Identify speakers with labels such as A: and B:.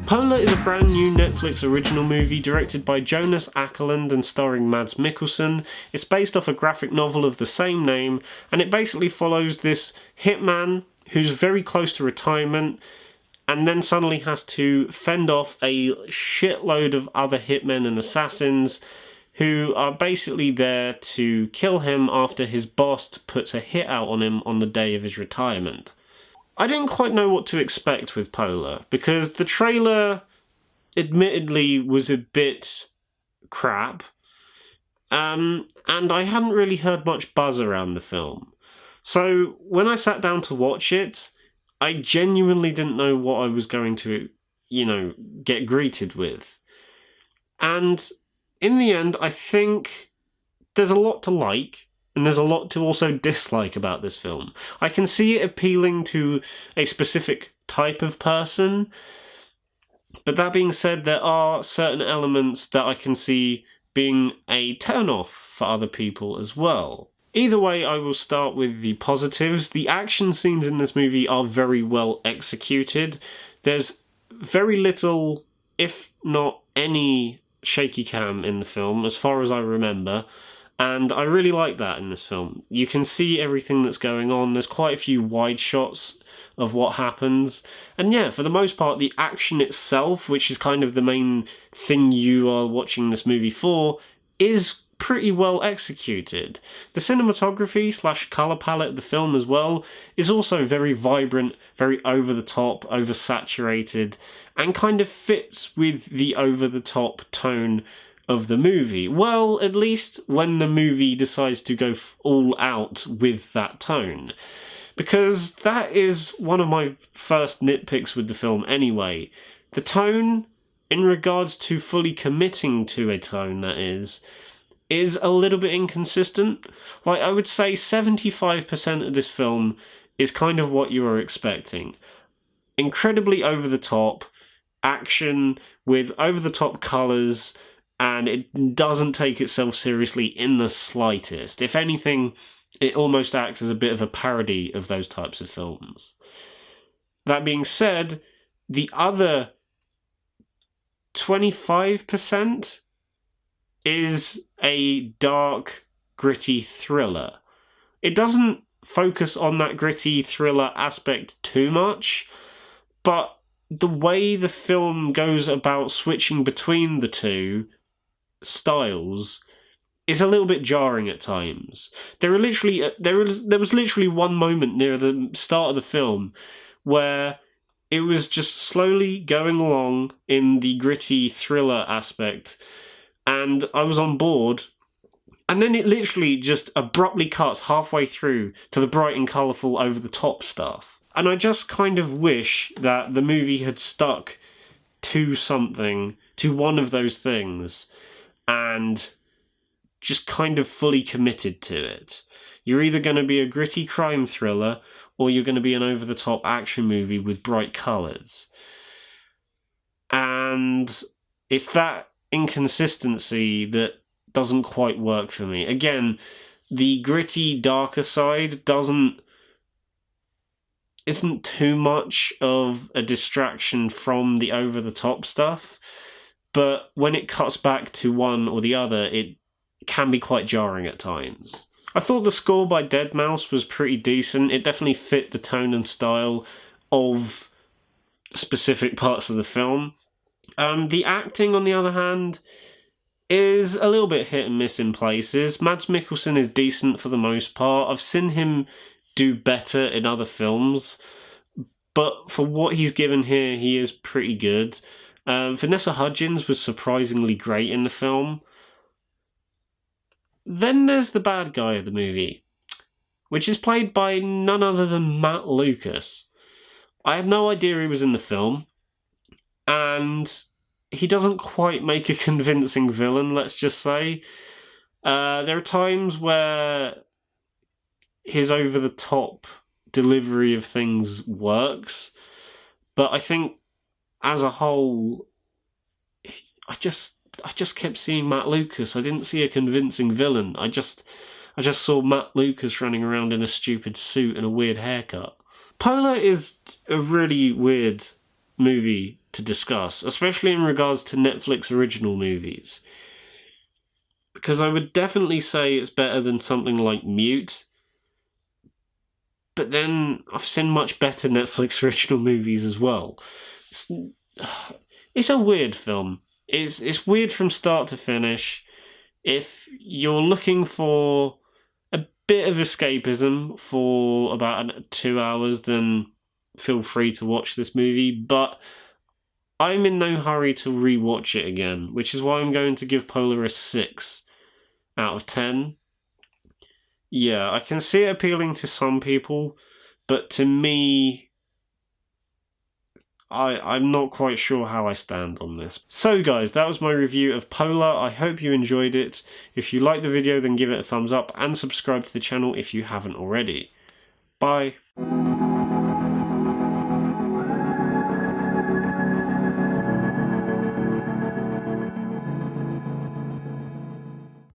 A: Polar is a brand new Netflix original movie directed by Jonas Åkerlund and starring Mads Mikkelsen. It's based off a graphic novel of the same name, and it basically follows this hitman who's very close to retirement and then suddenly has to fend off a shitload of other hitmen and assassins who are basically there to kill him after his boss puts a hit out on him on the day of his retirement. I didn't quite know what to expect with Polar, because the trailer admittedly was a bit crap, and I hadn't really heard much buzz around the film. So when I sat down to watch it, I genuinely didn't know what I was going to, get greeted with. And in the end, I think there's a lot to like, and there's a lot to also dislike about this film. I can see it appealing to a specific type of person, but that being said, there are certain elements that I can see being a turn-off for other people as well. Either way, I will start with the positives. The action scenes in this movie are very well executed. There's very little, if not any, shaky cam in the film, as far as I remember. And I really like that in this film. You can see everything that's going on. There's quite a few wide shots of what happens. And yeah, for the most part, the action itself, which is kind of the main thing you are watching this movie for, is pretty well executed. The cinematography / colour palette of the film as well is also very vibrant, very over-the-top, oversaturated, and kind of fits with the over-the-top tone of the movie. Well, at least when the movie decides to go all out with that tone. Because that is one of my first nitpicks with the film anyway. The tone, in regards to fully committing to a tone, that is a little bit inconsistent. Like, I would say 75% of this film is kind of what you are expecting. Incredibly over-the-top action with over-the-top colours, and it doesn't take itself seriously in the slightest. If anything, it almost acts as a bit of a parody of those types of films. That being said, the other 25% is a dark, gritty thriller. It doesn't focus on that gritty thriller aspect too much, but the way the film goes about switching between the two styles is a little bit jarring at times. There was literally one moment near the start of the film where it was just slowly going along in the gritty thriller aspect, and I was on board, and then it literally just abruptly cuts halfway through to the bright and colourful over-the-top stuff. And I just kind of wish that the movie had stuck to something, to one of those things, and just kind of fully committed to it. You're either going to be a gritty crime thriller, or you're going to be an over-the-top action movie with bright colours. And it's that inconsistency that doesn't quite work for me. Again, the gritty, darker side isn't too much of a distraction from the over-the-top stuff, but when it cuts back to one or the other, it can be quite jarring at times. I thought the score by deadmau5 was pretty decent. It definitely fit the tone and style of specific parts of the film. The acting, on the other hand, is a little bit hit and miss in places. Mads Mikkelsen is decent for the most part. I've seen him do better in other films, but for what he's given here, he is pretty good. Vanessa Hudgens was surprisingly great in the film. Then there's the bad guy of the movie, which is played by none other than Matt Lucas. I had no idea he was in the film, and he doesn't quite make a convincing villain, let's just say. There are times where his over-the-top delivery of things works, but I think as a whole, I just kept seeing Matt Lucas. I didn't see a convincing villain. I just saw Matt Lucas running around in a stupid suit and a weird haircut. Polar is a really weird movie to discuss, especially in regards to Netflix original movies. Because I would definitely say it's better than something like Mute, but then I've seen much better Netflix original movies as well. It's a weird film. It's weird from start to finish. If you're looking for a bit of escapism for about 2 hours, then feel free to watch this movie, but I'm in no hurry to rewatch it again, which is why I'm going to give Polar a 6 out of 10. Yeah, I can see it appealing to some people, but to me, I'm not quite sure how I stand on this. So guys, that was my review of Polar. I hope you enjoyed it. If you liked the video, then give it a thumbs up and subscribe to the channel if you haven't already. Bye.